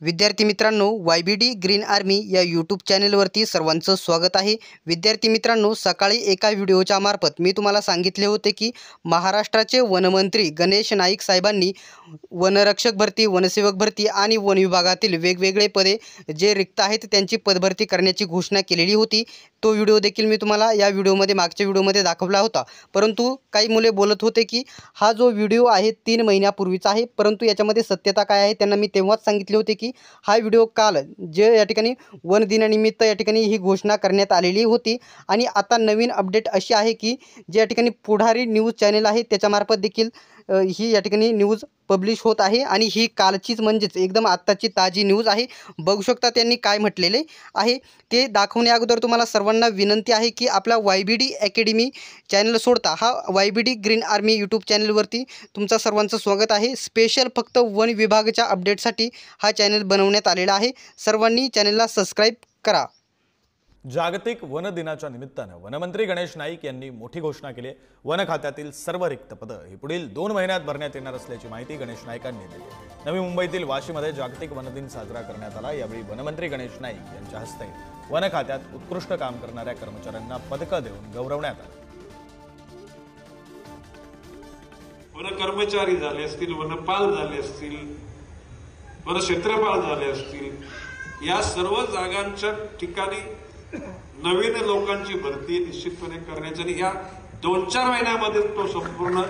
विद्यार्थी मित्रांनो, YBD green army या यूट्यूब चॅनलवरती सर्वांचं स्वागत आहे। विद्यार्थी मित्रांनो, सकाळी एका व्हिडिओच्या मार्फत मी तुम्हाला सांगितले होते की महाराष्ट्राचे वनमंत्री गणेश नाईक साहेबांनी वनरक्षक भरती, वनसेवक भरती आणि वन विभागातील वेगवेगळे पदे जे रिक्त आहेत त्यांची पदभरती करण्याची घोषणा केलेली होती। तो व्हिडिओ देखील मी तुम्हाला या व्हिडिओमध्ये मागच्या व्हिडिओमध्ये दाखवला होता, परंतु काही मुले बोलत होते की हा जो व्हिडिओ आहे 3 महिन्यापूर्वीचा आहे, परंतु याच्यामध्ये सत्यता काय आहे त्यांना मी तेव्हाच सांगितले होते की हा व्हिडिओ काल जे या ठिकाणी वन दिनानिमित्त या ठिकाणी ही घोषणा करण्यात आलेली होती। आणि आता नवीन अपडेट अशी आहे की जे या ठिकाणी पुढारी न्यूज चॅनल आहे त्याच्यामार्फत देखील ही या ठिकाणी न्यूज पब्लिश होत आहे आणि ही कालचीच म्हणजेच एकदम आत्ताची ताजी न्यूज आहे। बघू शकता त्यांनी काय म्हटलेले आहे ते दाखवण्या अगोदर तुम्हाला सर्वांना विनंती आहे की आपला YBD अकॅडमी चॅनल सोडता हा YBD ग्रीन आर्मी यूट्यूब चॅनलवरती तुमचं सर्वांचं स्वागत आहे। स्पेशल फक्त वन विभागाच्या अपडेटसाठी हा चॅनल बनवण्यात आलेला आहे। सर्वांनी चॅनलला सबस्क्राइब करा। जागतिक वन दिनाच्या निमित्ताने वनमंत्री गणेश नाईक यांनी मोठी घोषणा केली आहे। वन खात्यातील सर्व रिक्त पदं ही पुढील 2 महिन्यात भरण्यात येणार असल्याची माहिती गणेश नाईकांनी दिली। नवी मुंबईतील वाशीमध्ये जागतिक वन दिन साजरा करण्यात आला। यावेळी वनमंत्री गणेश नाईक यांच्या हस्ते वन खात्यात उत्कृष्ट काम करणाऱ्या कर्मचाऱ्यांना पदकं देऊन गौरवण्यात आलं। वन कर्मचारी झाले असतील, वनपाल झाले असतील, वन क्षेत्रपाल झाले असतील, या सर्व जागांच्या ठिकाणी नवीन लोकांची भरती निश्चितपणे करण्याची आणि या 2-4 महिन्यामध्ये तो संपूर्ण